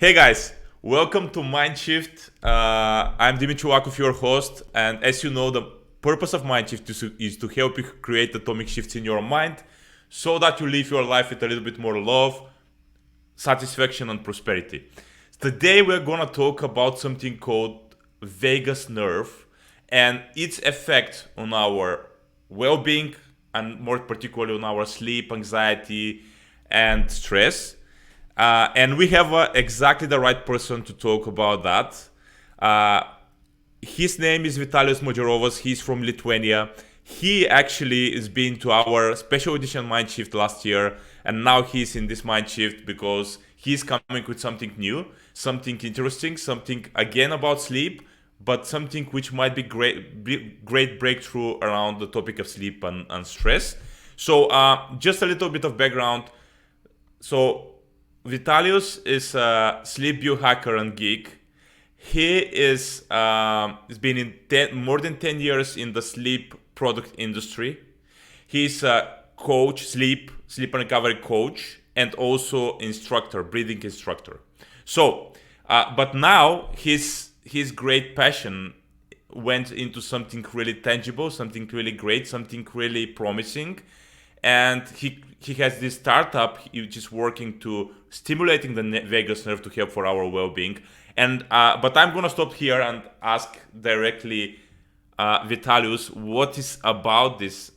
Hey guys, welcome to Mindshift. I'm Buteyko, your host, and as you know, the purpose of Mindshift is to help you create atomic shifts in your mind so that you live your life with a little bit more love, satisfaction, and prosperity. Today, we're gonna talk about something called vagus nerve and its effect on our well-being and more particularly on our sleep, anxiety, and stress. And we have exactly the right person to talk about that. Uh, his name is Vitalijus Majorovas. He's from Lithuania. He actually has been to our special edition Mindshift last year, and now he's in this Mindshift because he's coming with something new, something interesting, something again about sleep, but something which might be great breakthrough around the topic of sleep and stress. So just a little bit of background. So Vitalijus is a sleep biohacker and geek. He is has been in more than 10 years in the sleep product industry. He's a coach, sleep and recovery coach, and also instructor, breathing instructor. So, but now his great passion went into something really tangible, something really great, something really promising, and he has this startup which is working to stimulating the vagus nerve to help for our well-being. And but I'm gonna stop here and ask directly Vitalijus what is about this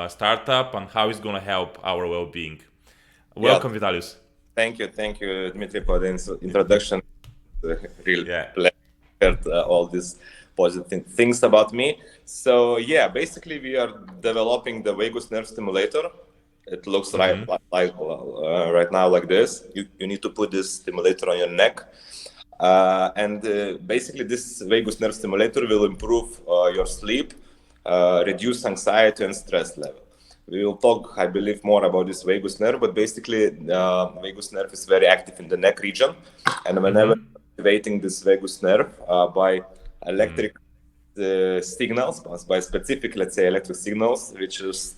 startup and how it's gonna help our well-being. Welcome, Vitalijus. Thank you, Dmitry, for the introduction. Really Yeah. heard all these positive things about me. So yeah, basically we are developing the vagus nerve stimulator. It looks right now like this. You need to put this stimulator on your neck. And basically this vagus nerve stimulator will improve your sleep, reduce anxiety and stress level. We will talk, I believe, more about this vagus nerve, but basically vagus nerve is very active in the neck region. And whenever activating this vagus nerve by electric signals, by specific, let's say, electric signals, which is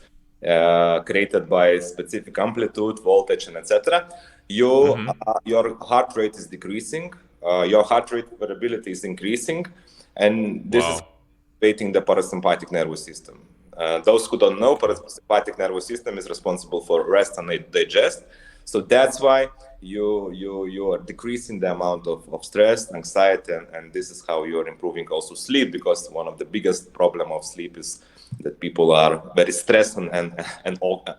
created by specific amplitude, voltage, and etc., your heart rate is decreasing, your heart rate variability is increasing, and this is activating the parasympathetic nervous system. Those who don't know, parasympathetic nervous system is responsible for rest and digest. So that's why you are decreasing the amount of stress, anxiety, and this is how you're improving also sleep, because one of the biggest problem of sleep is that people are very stressed and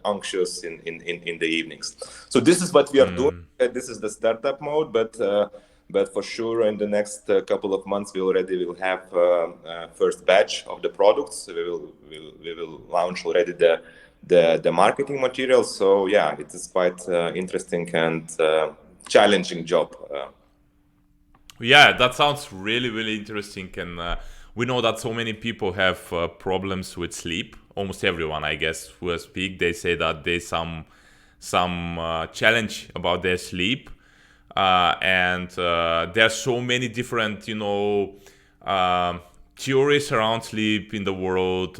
anxious in the evenings. So this is what we are doing. This is the startup mode, but for sure in the next couple of months we already will have first batch of the products. We will launch already the marketing materials. So yeah, it is quite interesting and challenging job. Yeah, that sounds really interesting, and we know that so many people have problems with sleep. Almost everyone, I guess, who speak, they say that there's some challenge about their sleep, and there are so many different, theories around sleep in the world.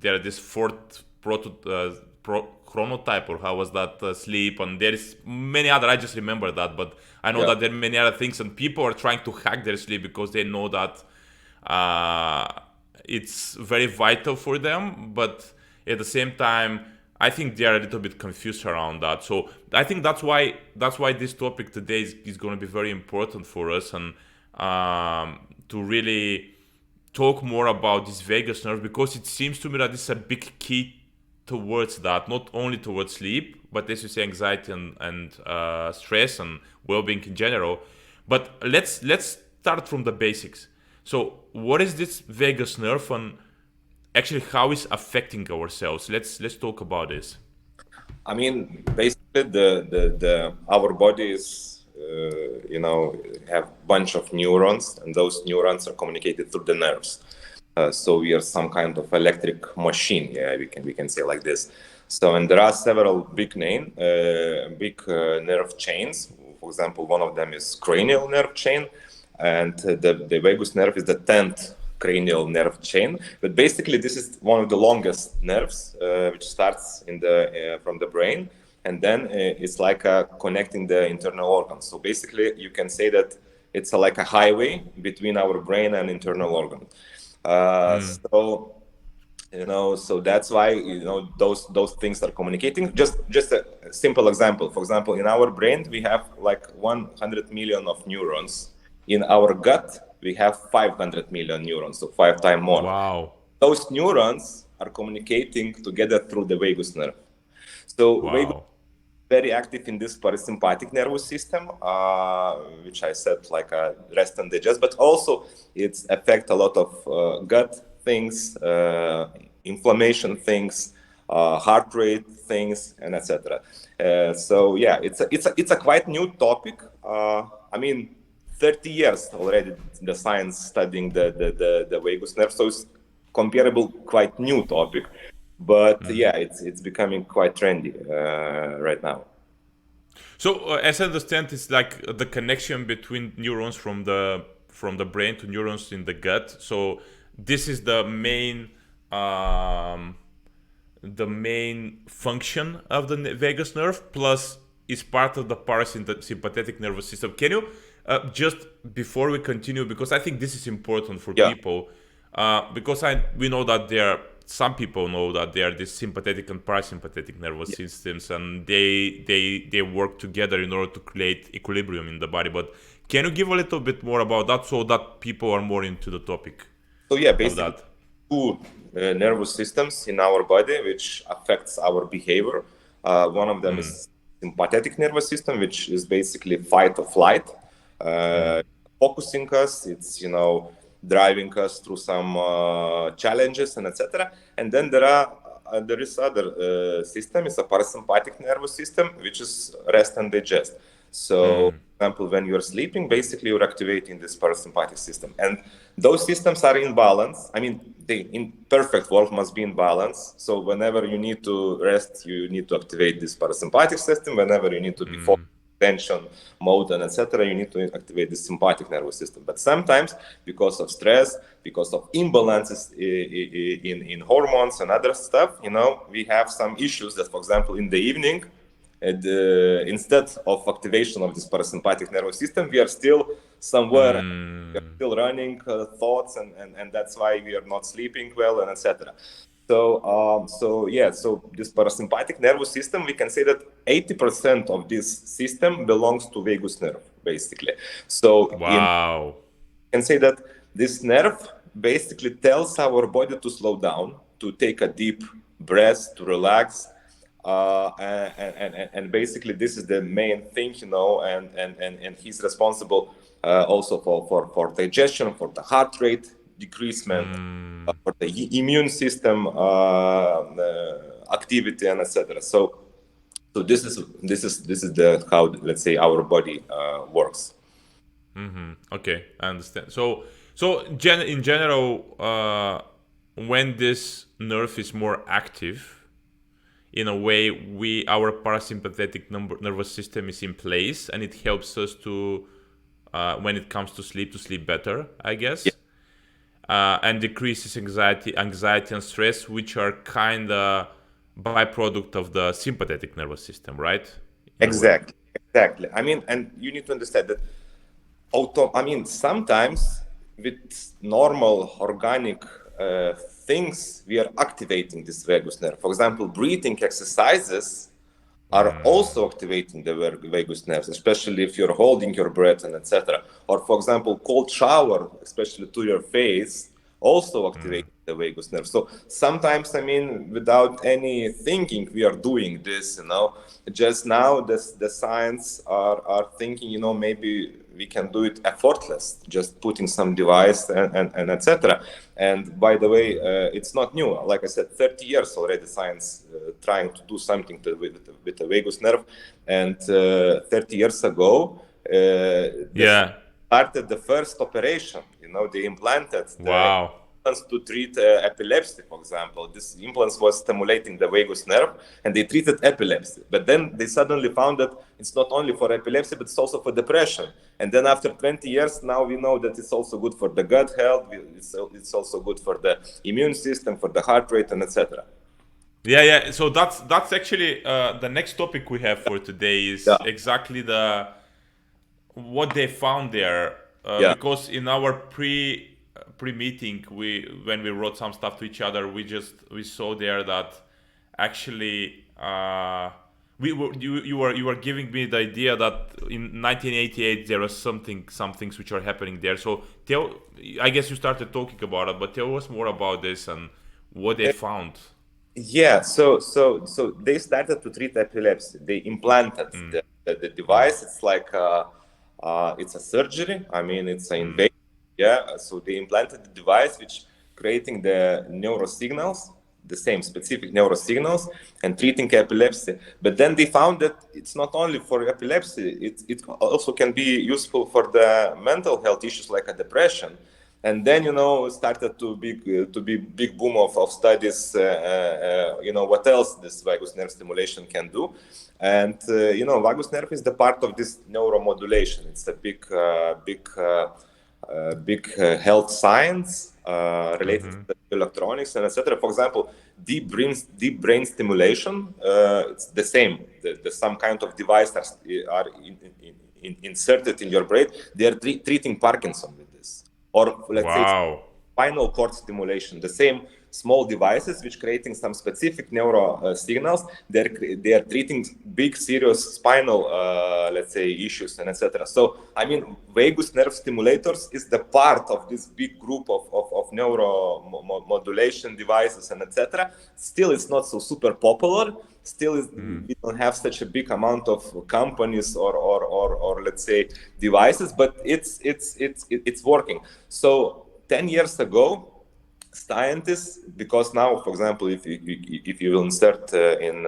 There are this fourth chronotype, or how was that, sleep, and there is many other. I just remember that, but I know that there are many other things, and people are trying to hack their sleep because they know that it's very vital for them, but at the same time I think they are a little bit confused around that. So I think that's why this topic today is going to be very important for us, and to really talk more about this vagus nerve, because it seems to me that it's a big key towards that, not only towards sleep, but as you say, anxiety and stress and well-being in general. But let's start from the basics. So what is this vagus nerve, and actually how is affecting ourselves? Let's talk about this. I mean, basically the our body is have bunch of neurons, and those neurons are communicated through the nerves. So we are some kind of electric machine. Yeah, we can say like this. So, and there are several big nerve chains. For example, one of them is cranial nerve chain, and the vagus nerve is the 10th cranial nerve chain. But basically, this is one of the longest nerves, which starts from the brain and then it's like connecting the internal organs. So basically, you can say that it's like a highway between our brain and internal organ. So so that's why those things are communicating. Just a simple example. For example, in our brain we have like 100 million of neurons. In our gut we have 500 million neurons, so 5 times more. Wow. Those neurons are communicating together through the vagus nerve. So vagus very active in this parasympathetic nervous system, which I said like rest and digest, but also it's affect a lot of gut things, inflammation things, heart rate things, and etc. So yeah, it's a quite new topic. I mean, 30 years already the science studying the vagus nerve, so it's comparable, quite new topic. But yeah, it's becoming quite trendy right now. So as I understand, it's like the connection between neurons from the brain to neurons in the gut. So this is the main function of the vagus nerve, plus is part of the parasympathetic nervous system. Can you just before we continue, because I think this is important for people, because we know that some people know that they are the sympathetic and parasympathetic nervous systems, and they work together in order to create equilibrium in the body. But can you give a little bit more about that so that people are more into the topic? So yeah, basically two nervous systems in our body which affects our behavior. One of them is sympathetic nervous system, which is basically fight or flight, focusing us. It's driving us through some challenges and etc. And then there is other system. It's a parasympathetic nervous system, which is rest and digest. So, for example, when you're sleeping, basically you're activating this parasympathetic system, and those systems are in balance. I mean, they in perfect world must be in balance. So whenever you need to rest, you need to activate this parasympathetic system. Whenever you need to be focused, tension mode and etc., you need to activate the sympathetic nervous system. But sometimes, because of stress, because of imbalances in hormones and other stuff, we have some issues that, for example, in the evening, instead of activation of this parasympathetic nervous system, we are still somewhere, we are still running thoughts, and that's why we are not sleeping well, and etc. So this parasympathetic nervous system, we can say that 80% of this system belongs to vagus nerve, basically. So you can say that this nerve basically tells our body to slow down, to take a deep breath, to relax, and basically this is the main thing, and he's responsible also for digestion, for the heart rate decreasement, for the immune system activity, and etc. So this is the how, let's say, our body works. Okay, I understand. So in general, when this nerve is more active, in a way, our parasympathetic nervous system is in place, and it helps us to, when it comes to sleep better, I guess. And decreases anxiety and stress, which are kind of byproduct of the sympathetic nervous system, right? Exactly. I mean, and you need to understand that sometimes with normal organic things, we are activating this vagus nerve. For example, breathing exercises are also activating the vagus nerves, especially if you're holding your breath and etc. Or, for example, cold shower, especially to your face, also activate the vagus nerve. So sometimes, without any thinking, we are doing this. Just now, the science are thinking, maybe we can do it effortless, just putting some device and etc. And by the way, it's not new. Like I said, 30 years already science trying to do something with the vagus nerve. And 30 years ago, started the first operation. They implanted the implants to treat epilepsy, for example. This implants was stimulating the vagus nerve, and they treated epilepsy. But then they suddenly found that it's not only for epilepsy, but it's also for depression. And then after 20 years, now we know that it's also good for the gut health. It's also good for the immune system, for the heart rate, and etc. Yeah. So that's actually the next topic we have for today is Yeah, exactly what they found there. yeah. Because in our pre meeting, when we wrote some stuff to each other, we saw there that actually you were giving me the idea that in 1988 there was some things which are happening there. So I guess you started talking about it, but tell us more about this and what they found. Yeah, so they started to treat epilepsy. They implanted the device. It's like it's a surgery. I mean, it's an invasion. Yeah, so they implanted the device, which creating the neurosignals, the same specific neurosignals, and treating epilepsy. But then they found that it's not only for epilepsy. It also can be useful for the mental health issues like a depression. And then started to be big boom of studies. What else this vagus nerve stimulation can do, and vagus nerve is the part of this neuromodulation. It's a big health science related to electronics and etc. For example, deep brain stimulation. It's the same. Some kind of device are inserted in your brain. They are treating Parkinson with this, or let's say Wow. spinal cord stimulation, the same small devices which creating some specific neuro signals. They are treating big serious spinal let's say issues and etc. So I mean, vagus nerve stimulators is the part of this big group of neuro modulation devices and etc. Still it's not so super popular. Still we don't have such a big amount of companies or let's say devices, but it's working. So 10 years ago, scientists, because now, for example, if you will insert in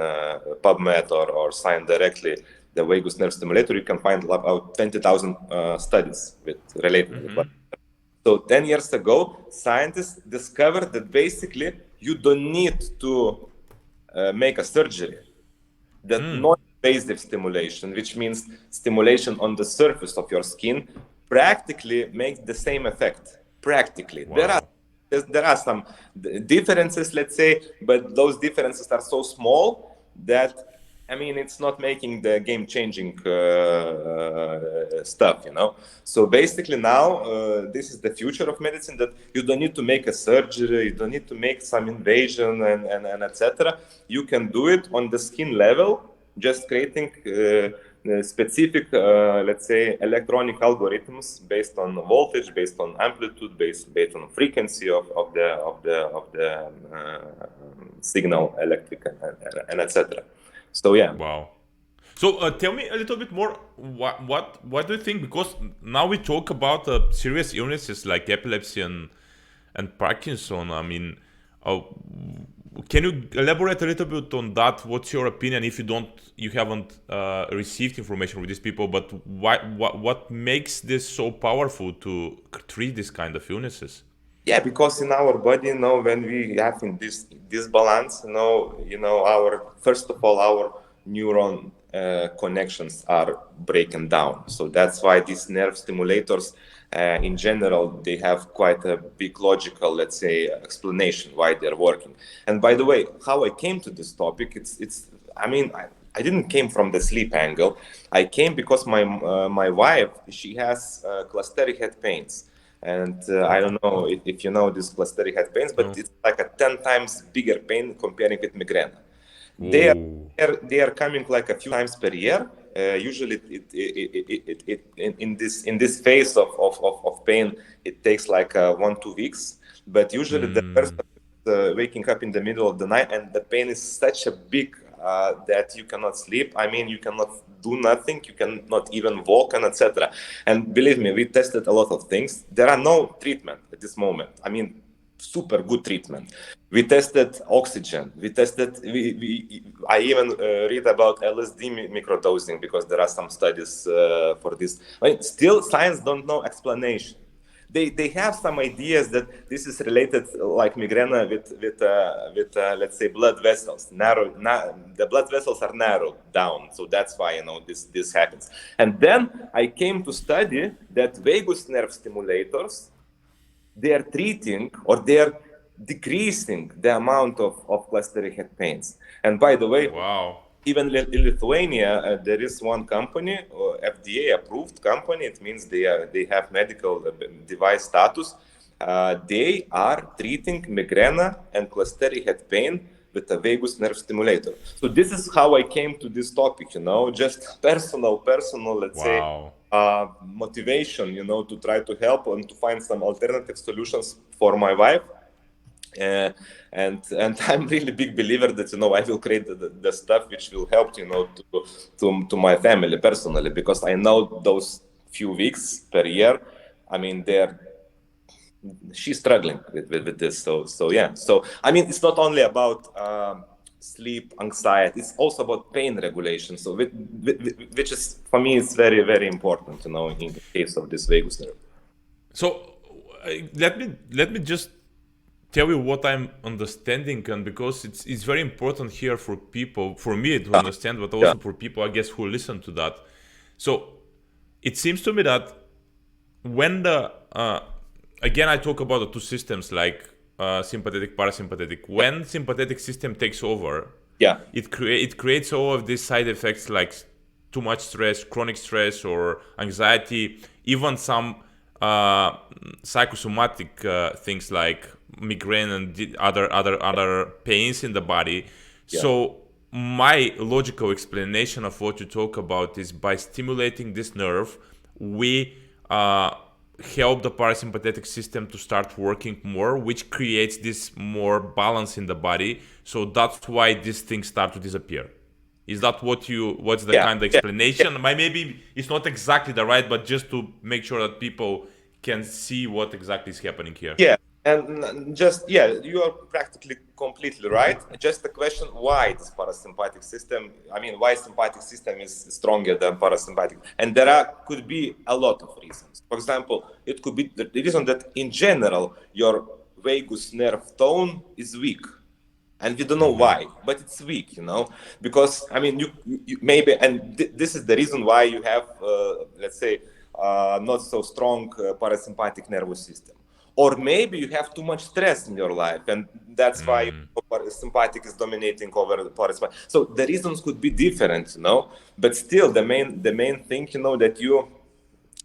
PubMed or sign directly the vagus nerve stimulator, you can find about 20,000 studies related with. So 10 years ago, scientists discovered that basically you don't need to make a surgery. That non-invasive stimulation, which means stimulation on the surface of your skin, practically makes the same effect. Practically. Wow. There are some differences, let's say, but those differences are so small that, I mean, it's not making the game-changing stuff, So basically now, this is the future of medicine, that you don't need to make a surgery, you don't need to make some invasion and etc. You can do it on the skin level, just creating specific, let's say, electronic algorithms based on voltage, based on amplitude, based on frequency of the signal, electric, and etc. So yeah. Wow. So tell me a little bit more. What do you think? Because now we talk about serious illnesses like epilepsy and Parkinson. I mean, can you elaborate a little bit on that? What's your opinion? If you haven't received information from these people, but what makes this so powerful to treat this kind of illnesses? Yeah, because in our body, when we have in this balance, our first of all, our neuron connections are breaking down. So that's why these nerve stimulators, in general, they have quite a big logical, let's say, explanation why they're working. And by the way, how I came to this topic, I mean, I didn't came from the sleep angle. I came because my wife, she has clustery head pains. And I don't know if you know these clustery head pains, but it's like a 10 times bigger pain comparing with migraine. They are coming like a few times per year. Usually, in this phase of pain, it takes like 1-2 weeks. But usually, the person is waking up in the middle of the night, and the pain is such a big that you cannot sleep. I mean, you cannot do nothing. You cannot even walk, and etc. And believe me, we tested a lot of things. There are no treatment at this moment. I mean, super good treatment. We tested oxygen. We tested. I even read about LSD microdosing because there are some studies for this. I mean, still, science don't know explanation. They have some ideas that this is related, like migraine, with let's say blood vessels. The blood vessels are narrowed down, so that's why this happens. And then I came to study that vagus nerve stimulators, they are treating, or decreasing the amount of clustery head pains. And by the way, Wow. even in Lithuania, there is one company, FDA approved company. It means they have medical device status. They are treating migraine and clustery head pain with a vagus nerve stimulator. So this is how I came to this topic, just personal, let's say, motivation, to try to help and to find some alternative solutions for my wife. And I'm really big believer that I will create the stuff which will help to my family personally, because I know those few weeks per year, I mean she's struggling with this. So yeah. So I mean, it's not only about sleep, anxiety. It's also about pain regulation. So which is for me is very, very important, in the case of this vagus nerve. So let me just tell you what I'm understanding, and because it's very important here for people, for me to understand, but also for people, I guess, who listen to that. So it seems to me that when the again, I talk about the two systems, like sympathetic, parasympathetic. When sympathetic system takes over, it creates all of these side effects like too much stress, chronic stress, or anxiety, even some psychosomatic things like migraine and other pains in the body. So my logical explanation of what you talk about is by stimulating this nerve, we help the parasympathetic system to start working more, which creates this more balance in the body. So that's why these things start to disappear. Is that what's the kind of explanation? Maybe it's not exactly the right, but just to make sure that people can see what exactly is happening here. Yeah, and you are practically completely right. Just the question, why this parasympathetic system? I mean, why sympathetic system is stronger than parasympathetic? And could be a lot of reasons. For example, it could be the reason that in general your vagus nerve tone is weak. And we don't know why, but it's weak, because I mean, you maybe, and this is the reason why you have, let's say, not so strong parasympathetic nervous system, or maybe you have too much stress in your life, and that's why sympathetic is dominating over the parasympathetic. So the reasons could be different, but still the main thing,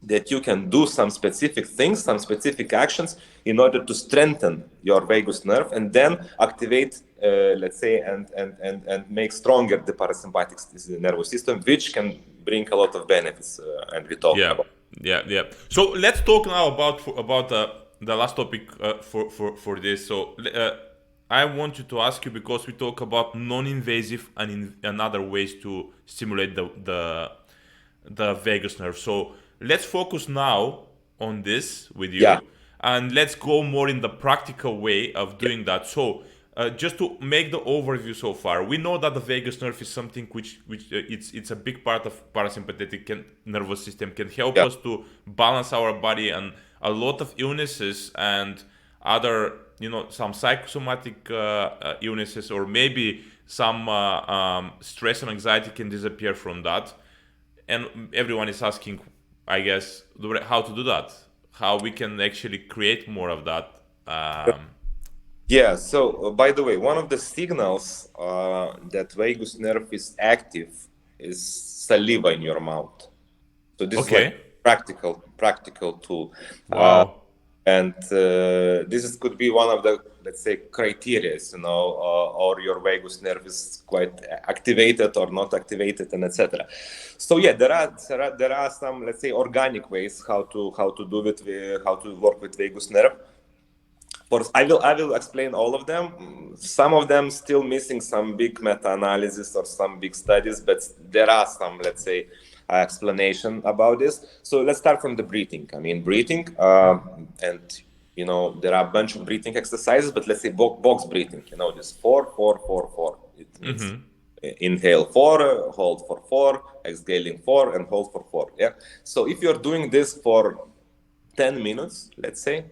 that you can do some specific things, some specific actions in order to strengthen your vagus nerve and then activate, let's say, and make stronger the parasympathetic nervous system, which can bring a lot of benefits. And we talk about. Yeah. So let's talk now about the last topic for this. So I want you to ask you, because we talk about non-invasive and other ways to stimulate the vagus nerve. So let's focus now on this with you, and let's go more in the practical way of doing that. So just to make the overview so far, we know that the vagus nerve is something which it's a big part of parasympathetic nervous system, can help us to balance our body, and a lot of illnesses and other, some psychosomatic illnesses, or maybe some stress and anxiety can disappear from that. And everyone is asking, I guess, how to do that, how we can actually create more of that. So by the way, one of the signals that vagus nerve is active is saliva in your mouth. So this is like practical tool. Wow. And this could be one of the, let's say, criteria, or your vagus nerve is quite activated or not activated, and etc. So there are some, let's say, organic ways how to do it, how to work with vagus nerve. I will explain all of them. Some of them still missing some big meta-analysis or some big studies, but there are some, let's say, explanation about this. So let's start from the breathing. I mean, breathing, and there are a bunch of breathing exercises, but let's say box breathing. This 4, 4, 4, 4. It means inhale 4, hold for 4, exhaling 4, and hold for 4. Yeah. So if you're doing this for 10 minutes, let's say,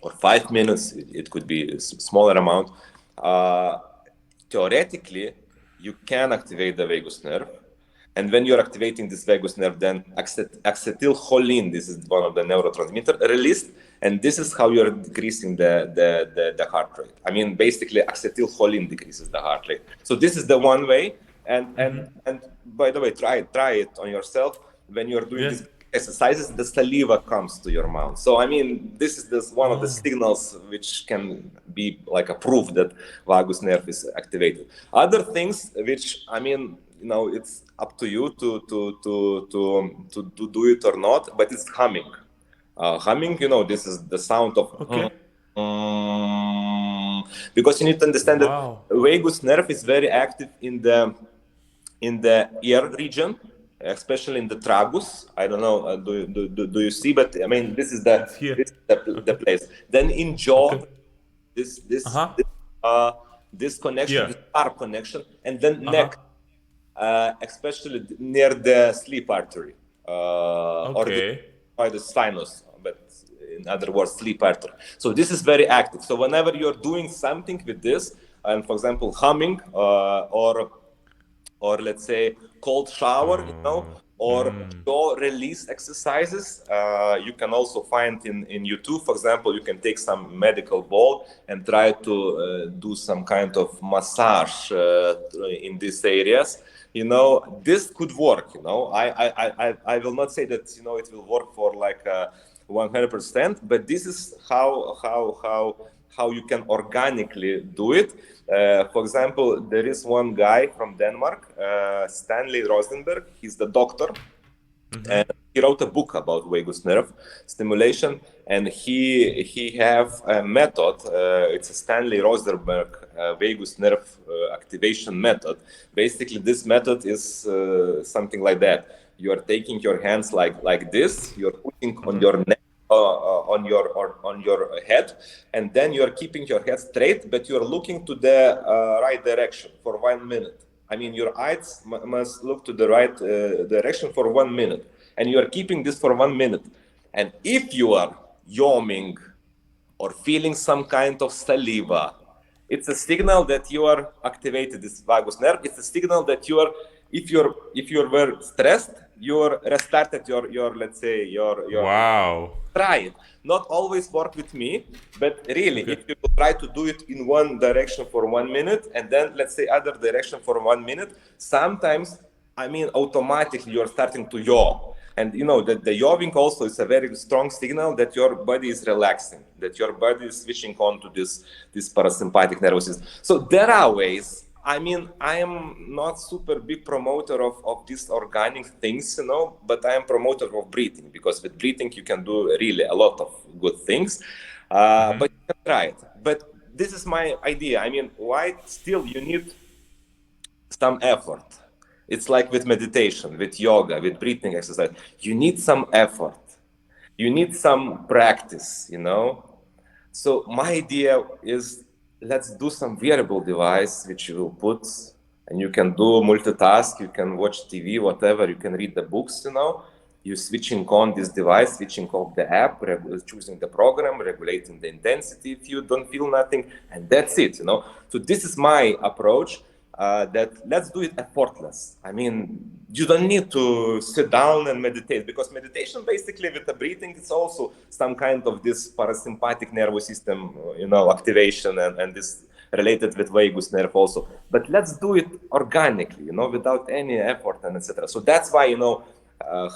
or 5 minutes, it could be a smaller amount. Theoretically, you can activate the vagus nerve. And when you're activating this vagus nerve, then acetylcholine, this is one of the neurotransmitters, released, And this is how you're decreasing the heart rate. I mean, basically, acetylcholine decreases the heart rate. So this is the one way. And by the way, try it on yourself. When you're doing these exercises, the saliva comes to your mouth. So I mean, this is one of the signals which can be like a proof that vagus nerve is activated. Other things which, I mean, you know, it's up to you to do it or not, but it's humming. Humming, you know, this is the sound of because you need to understand that vagus nerve is very active in the ear region, especially in the tragus. I don't know, do you see? But I mean, this is the place. Then in jaw, this connection, this sharp connection, and then neck, especially near the sleep artery, or the sinus, but in other words, sleep artery. So this is very active. So whenever you're doing something with this, and for example, humming, or let's say cold shower, you know, or jaw release exercises, you can also find in YouTube. For example, you can take some medical ball and try to do some kind of massage in these areas. You know, this could work. You know, I will not say that, you know, it will work for like 100%, but this is how you can organically do it. For example, there is one guy from Denmark, Stanley Rosterberg. He's the doctor, and he wrote a book about vagus nerve stimulation. And he have a method. It's a Stanley Rosterberg vagus nerve activation method. Basically, this method is something like that. You are taking your hands like this. You're putting on your neck. On your head, and then you are keeping your head straight, but you are looking to the right direction for 1 minute. I mean, your eyes must look to the right direction for 1 minute, and you are keeping this for 1 minute. And if you are yawning or feeling some kind of saliva, it's a signal that you are activated this vagus nerve. It's a signal that you are, if you were stressed, you restarted your let's say your try it. Not always work with me, but really, if you try to do it in one direction for 1 minute and then let's say other direction for 1 minute, sometimes, I mean, automatically you're starting to yaw. And you know that the yawing also is a very strong signal that your body is relaxing, that your body is switching on to this parasympathetic nervous system. So there are ways. I mean, I am not super big promoter of these organic things, you know, but I am promoter of breathing, because with breathing you can do really a lot of good things. But you can try it. But this is my idea. I mean, why still you need some effort? It's like with meditation, with yoga, with breathing exercise. You need some effort. You need some practice, you know. So my idea is, let's do some wearable device which you will put, and you can do multitask, you can watch TV, whatever, you can read the books, you know. You're switching on this device, switching off the app, choosing the program, regulating the intensity if you don't feel nothing, and that's it, you know. So this is my approach, that let's do it effortless. I mean, you don't need to sit down and meditate, because meditation basically with the breathing, it's also some kind of this parasympathetic nervous system, you know, activation, and this related with vagus nerve also. But let's do it organically, you know, without any effort and etc. So that's why, you know,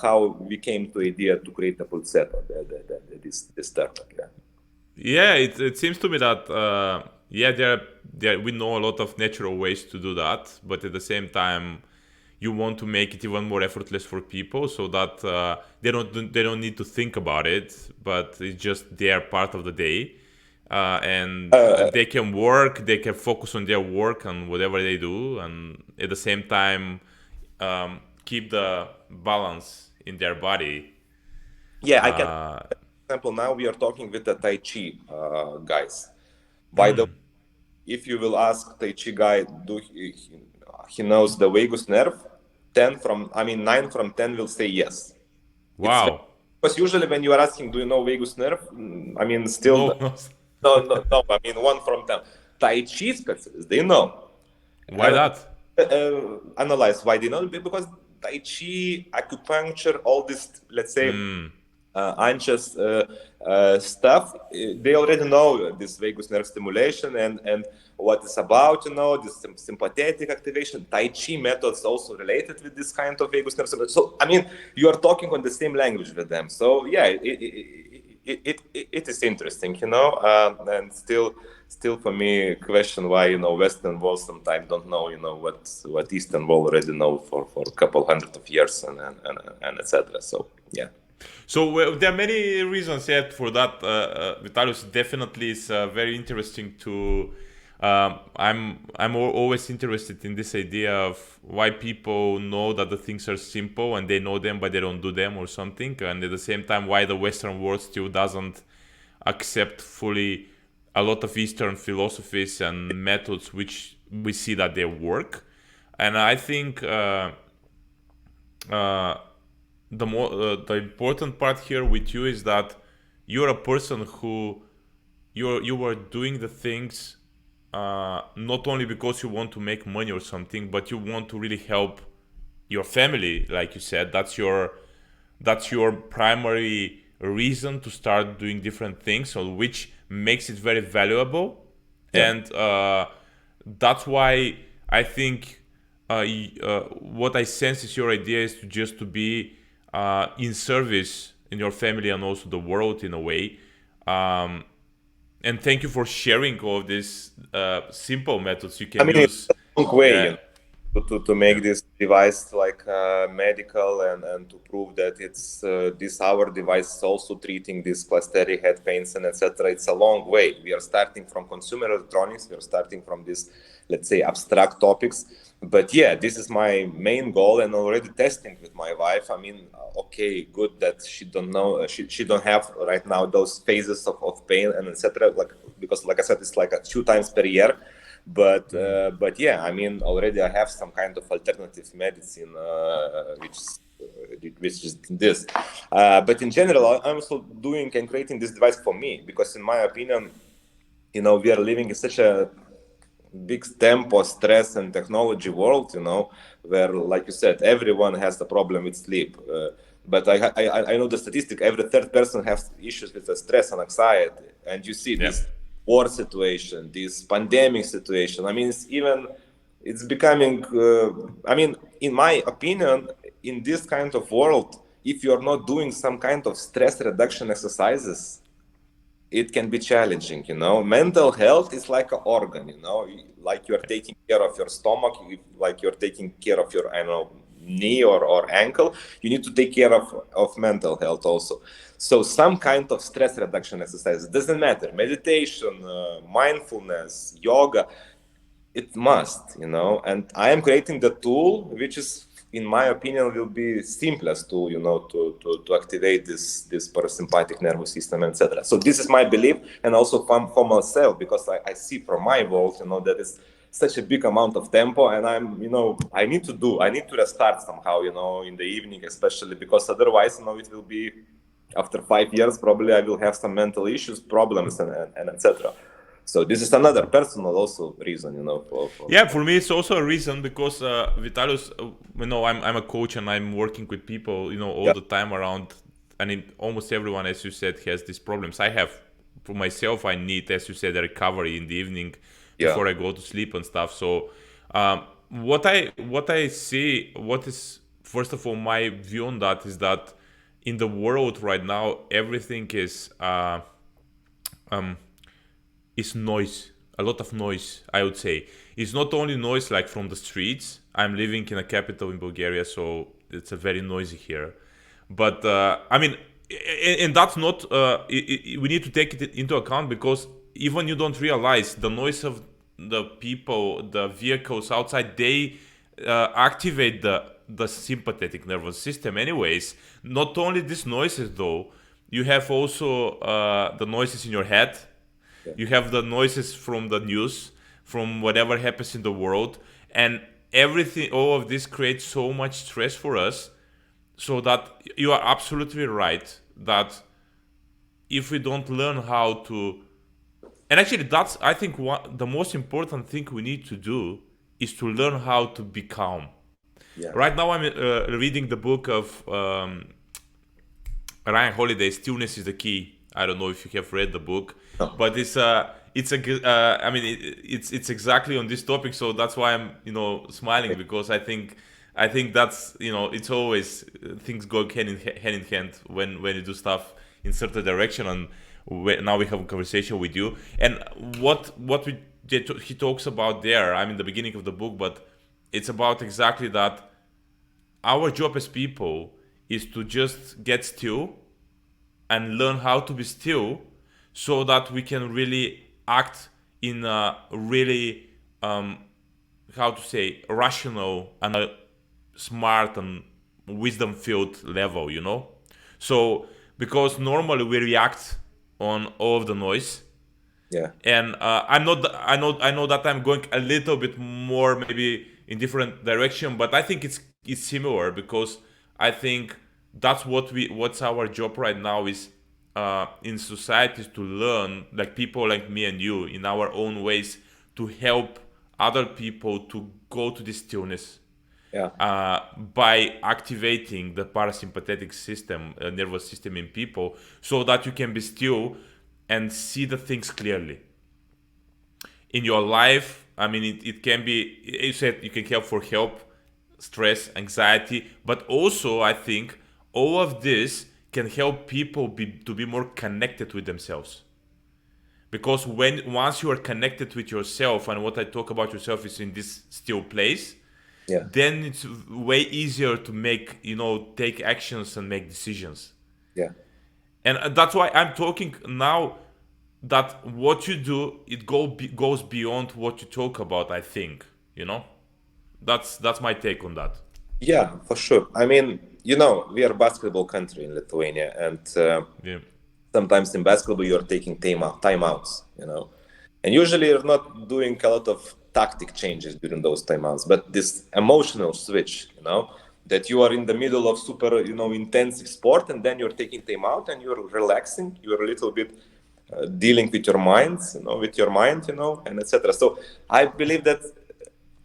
how we came to idea to create a pulsetto, this startup. Yeah, it seems to me that there we know a lot of natural ways to do that, but at the same time, you want to make it even more effortless for people, so that they don't need to think about it, but it's just their part of the day, and they can work, they can focus on their work and whatever they do, and at the same time keep the balance in their body. Yeah, I can. For example, now we are talking with the Tai Chi guys. By the way, if you will ask Tai Chi guy, he knows the vagus nerve, 9 from 10 will say yes. Wow. Because usually when you are asking, do you know vagus nerve? I mean, still, no. I mean, 1 from 10. Tai Chi specialists, they know. Why that? Analyze why they know, because Tai Chi, acupuncture, all this, let's say, anxious stuff, they already know this vagus nerve stimulation and what it's about, this sympathetic activation. Tai Chi methods also related with this kind of vagus nerve stimulation. So, I mean, you are talking on the same language with them. So, yeah, it is interesting, and still for me, question why, Western world sometimes don't know, what Eastern world already know for a couple hundred of years and etc. So, yeah. So there are many reasons yet for that. Vitalijus, definitely is very interesting to. I'm always interested in this idea of why people know that the things are simple and they know them but they don't do them or something, and at the same time why the Western world still doesn't accept fully a lot of Eastern philosophies and methods which we see that they work. And I think the important part here with you is that you're a person who you are doing the things not only because you want to make money or something, but you want to really help your family, like you said. That's your primary reason to start doing different things, so which makes it very valuable. Yeah. And that's why I think what I sense is your idea is to be in service in your family and also the world in a way. And thank you for sharing all of these simple methods you can use. It's a long way, Yeah. to make this device like medical and to prove that it's this our device is also treating this clustery head pains and etc. It's a long way. We are starting from consumer electronics. We are starting from this, let's say, abstract topics. But yeah, this is my main goal, and already testing with my wife. I mean, okay, good that she don't know, she don't have right now those phases of pain and etc. Like, because like I said, it's like 2 times per year. But yeah, I mean, already I have some kind of alternative medicine, which is this. But in general, I'm also doing and creating this device for me, because in my opinion, we are living in such a big tempo, stress, and technology world, where, like you said, everyone has a problem with sleep. But I know the statistic: every third person has issues with the stress and anxiety, and you see this war situation, this pandemic situation. I mean, it's becoming. I mean, in my opinion, in this kind of world, if you're not doing some kind of stress reduction exercises, it can be challenging. Mental health is like an organ, like you're taking care of your stomach, like you're taking care of your, knee or ankle. You need to take care of mental health also. So some kind of stress reduction exercise, doesn't matter, meditation, mindfulness, yoga, it must, and I am creating the tool which is, in my opinion, will be simplest tool, to activate this parasympathetic nervous system, etc. So this is my belief, and also for myself, because I see from my world, that is such a big amount of tempo, and I need to restart somehow, in the evening, especially because otherwise, it will be after 5 years, probably I will have some mental issues, problems, and etc. So this is another personal also reason, Yeah, for me it's also a reason because Vitalijus, I'm a coach and I'm working with people, all the time around, and almost everyone, as you said, has these problems. I have, for myself, I need, as you said, a recovery in the evening before I go to sleep and stuff. So what I see, what is first of all my view on that is that in the world right now everything is noise, a lot of noise. I would say it's not only noise like from the streets. I'm living in a capital in Bulgaria, so it's a very noisy here. But I mean, and that's not. We need to take it into account because even you don't realize the noise of the people, the vehicles outside. They activate the sympathetic nervous system. Anyways, not only these noises though, you have also the noises in your head. You have the noises from the news, from whatever happens in the world, and everything. All of this creates so much stress for us. So that you are absolutely right that if we don't learn how to, and actually that's, I think, the most important thing we need to do is to learn how to be calm. Right now I'm reading the book of Ryan Holiday, Stillness is the Key. I don't know if you have read the book, No. but it's I mean, it's exactly on this topic. So that's why I'm, smiling, because I think that's, it's always things go hand in hand when you do stuff in certain direction. And now we have a conversation with you, and what he talks about there. I'm in the beginning of the book, but it's about exactly that. Our job as people is to just get still and learn how to be still, so that we can really act in a really how to say, rational and a smart and wisdom filled level, so because normally we react on all of the noise. Yeah. And I know that I'm going a little bit more maybe in different direction, but I think it's similar, because I think that's what's our job right now is in society, is to learn, like people like me and you, in our own ways, to help other people to go to this stillness. Yeah. By activating the parasympathetic system, nervous system in people, so that you can be still and see the things clearly in your life. I mean, it can be, you said you can help stress, anxiety, but also I think all of this can help people to be more connected with themselves. Because once you are connected with yourself, and what I talk about yourself is in this still place, Yeah. then it's way easier to make, take actions and make decisions. Yeah. And that's why I'm talking now that what you do, it goes beyond what you talk about, I think, that's my take on that. Yeah, for sure. I mean, we are a basketball country in Lithuania, and Yeah. sometimes in basketball you're taking timeouts, and usually you're not doing a lot of tactic changes during those timeouts, but this emotional switch, that you are in the middle of super, intensive sport, and then you're taking timeout and you're relaxing, you're a little bit dealing with your minds, with your mind, and etc. So I believe that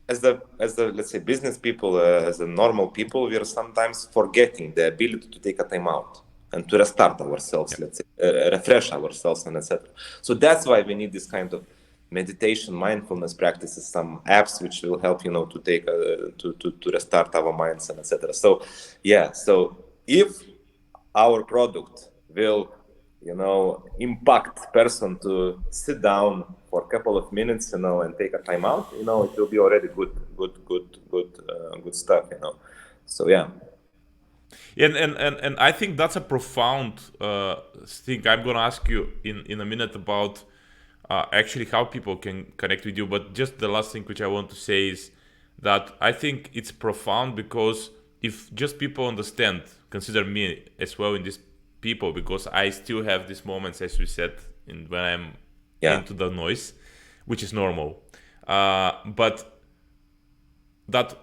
as the let's say business people, as the normal people, we are sometimes forgetting the ability to take a time out and to restart ourselves, let's say, refresh ourselves, and etc. So that's why we need this kind of meditation, mindfulness practices, some apps which will help, to take to restart our minds, and etc. So yeah, so if our product will impact person to sit down for a couple of minutes, and take a time out, it will be already good stuff, So yeah. And I think that's a profound thing. I'm gonna ask you in a minute about actually how people can connect with you. But just the last thing which I want to say is that I think it's profound, because if just people understand, consider me as well in this people, because I still have these moments, as we said, when I'm into the noise, which is normal. But that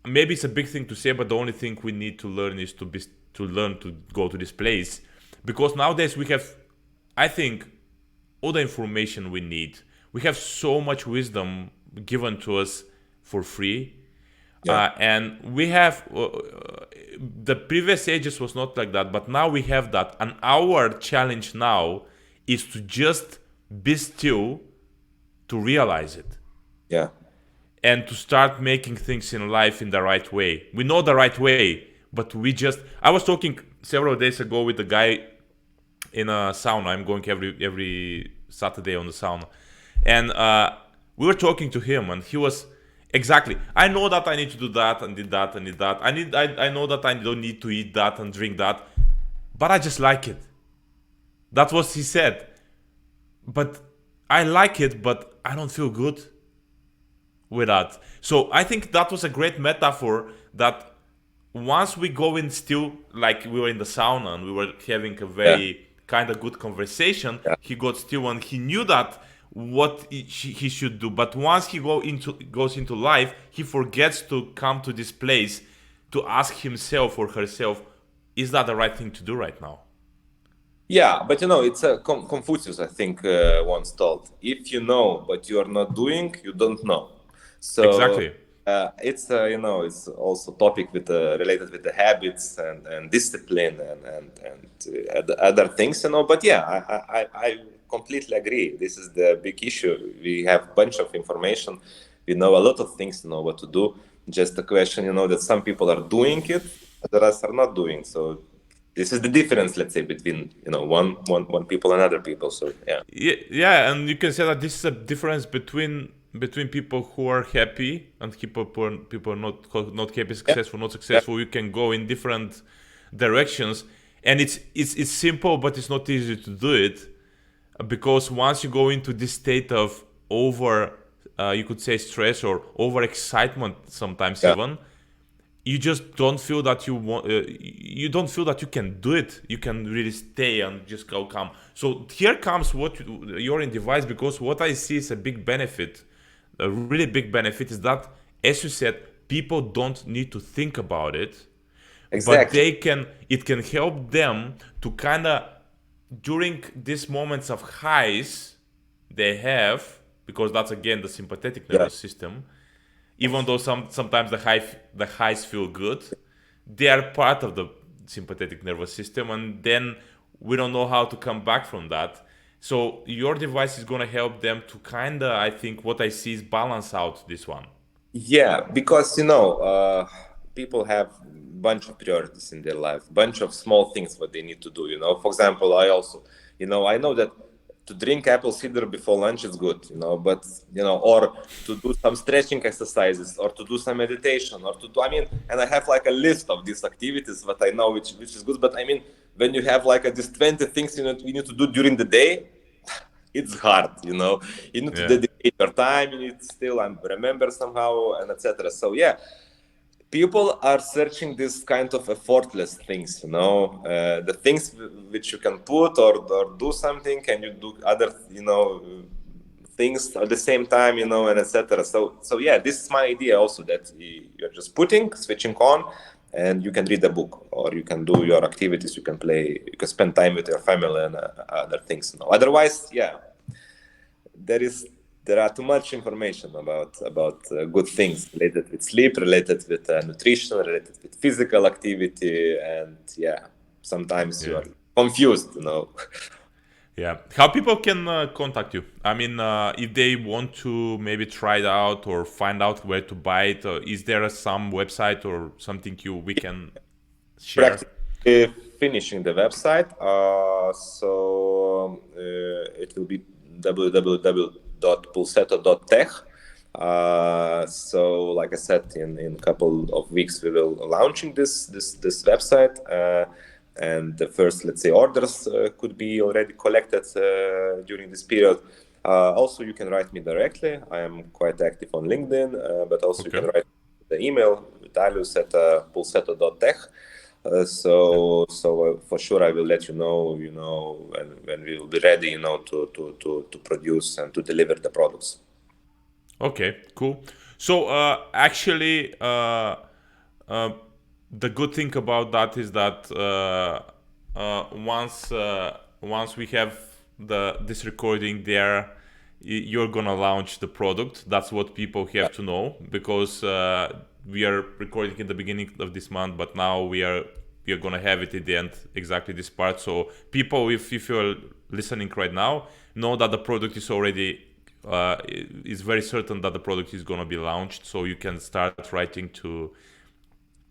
maybe it's a big thing to say, but the only thing we need to learn is to learn to go to this place, because nowadays we have, I think, all the information we need. We have so much wisdom given to us for free. And we have the previous ages was not like that, but now we have that, and our challenge now is to just be still, to realize it, and to start making things in life in the right way. We know the right way, but I was talking several days ago with a guy in a sauna. I'm going every Saturday on the sauna, and we were talking to him, and he was exactly, I know that I need to do that and did that and did that. I know that I don't need to eat that and drink that, but I just like it. That's what he said. But I like it, but I don't feel good with that. So I think that was a great metaphor, that once we go in still, like we were in the sauna and we were having a very kind of good conversation, he got still and he knew that what he should do. But once he goes into life, he forgets to come to this place to ask himself or herself, is that the right thing to do right now? Yeah, but it's Confucius, I think, once told, if you know but you are not doing, you don't know. So exactly. It's it's also topic with related with the habits and discipline and other things, But yeah, I completely agree. This is the big issue. We have bunch of information. We know a lot of things, what to do. Just the question, that some people are doing it, others are not doing. So this is the difference, let's say, between one people and other people. So yeah. Yeah, and you can say that this is a difference between people who are happy and people not happy, successful, not Yeah. successful. You can go in different directions, and it's simple, but it's not easy to do it, because once you go into this state of over, you could say, stress or over excitement, sometimes Yeah. even, you just don't feel that you don't feel that you can do it, you can really stay and just go calm. So here comes your in device, because what I see is a big benefit, a really big benefit, is that, as you said, people don't need to think about it, but Exactly. it can help them to kind of, during these moments of highs they have, because that's again the sympathetic Yeah. nervous system. Even though sometimes the highs feel good, they are part of the sympathetic nervous system, and then we don't know how to come back from that. So your device is going to help them to kind of, I think what I see is balance out this one. Yeah, because people have bunch of priorities in their life, bunch of small things what they need to do. For example, I also, I know that to drink apple cider before lunch is good, but or to do some stretching exercises, or to do some meditation, or to do. I mean, and I have like a list of these activities that I know which is good. But I mean, when you have like these 20 things you need to do during the day, it's hard. You need to Yeah. dedicate your time. You need to still remember somehow, and etc. So yeah, people are searching this kind of effortless things. The things which you can put or do something, and you do other things at the same time, and etc. So yeah, this is my idea also, that you're just switching on, and you can read a book, or you can do your activities, you can play, you can spend time with your family and other things. Otherwise, yeah, there is there are too much information about good things related with sleep, related with nutrition, related with physical activity, and yeah, sometimes you Yeah. are confused. Yeah. How people can contact you? I mean, if they want to maybe try it out or find out where to buy it, is there some website or something we can share? Practically finishing the website, so it will be www.pulsetto.tech. So, like I said, in a couple of weeks we will launching this website, and the first, let's say, orders could be already collected during this period. Also, you can write me directly. I am quite active on LinkedIn, but also you Okay. can write the email Vitalijus at pulsetto.tech. Yeah. So for sure I will let you know, when we will be ready, to produce and to deliver the products. Okay, cool. So actually, uh, the good thing about that is that once we have this recording there, you're gonna launch the product. That's what people Yeah, have to know, because we are recording in the beginning of this month, but now we are gonna have it at the end, exactly this part. So people, if you're listening right now, know that the product is already is very certain that the product is going to be launched, so you can start writing to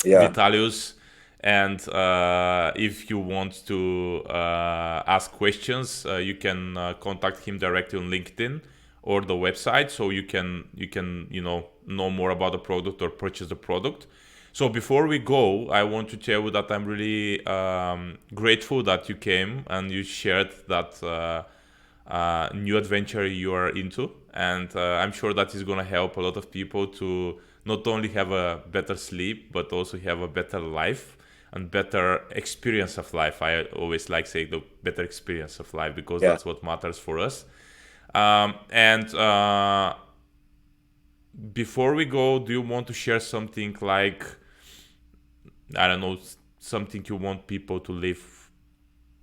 yeah, Vitalijus. And if you want to ask questions, you can contact him directly on LinkedIn or the website, so you can know more about the product or purchase the product. So before we go, I want to tell you that I'm really grateful that you came and you shared that new adventure you are into, and I'm sure that is going to help a lot of people to not only have a better sleep, but also have a better life and better experience of life. I always like saying the better experience of life, because yeah. that's what matters for us. And before we go, do you want to share something like, I don't know, something you want people to leave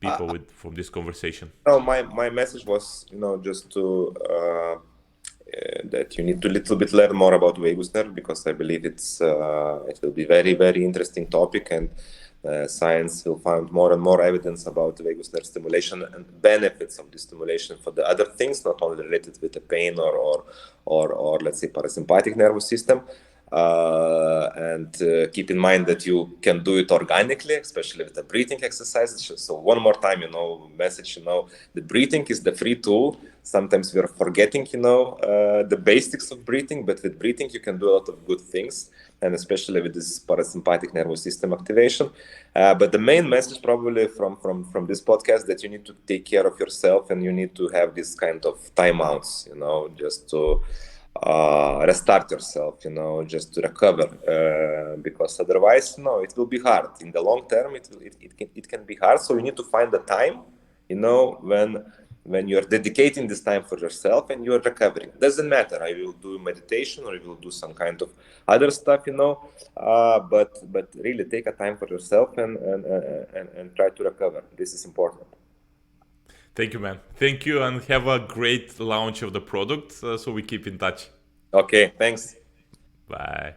people with from this conversation? No, my message was, just to that you need to little bit learn more about vagus nerve, because I believe it will be very, very interesting topic, and science will find more and more evidence about vagus nerve stimulation and benefits of the stimulation for the other things, not only related with the pain or let's say parasympathetic nervous system. And keep in mind that you can do it organically, especially with the breathing exercises. So one more time, message, the breathing is the free tool. Sometimes we are forgetting, the basics of breathing, but with breathing you can do a lot of good things, and especially with this parasympathetic nervous system activation. But the main message probably from this podcast, that you need to take care of yourself, and you need to have this kind of timeouts, just to restart yourself, just to recover, because otherwise, it will be hard in the long term. It can be hard. So you need to find the time, when you're dedicating this time for yourself and you're recovering. Doesn't matter. I will do meditation or I will do some kind of other stuff, but really take a time for yourself and try to recover. This is important. Thank you, man. Thank you, and have a great launch of the product, so we keep in touch. Okay, thanks. Bye.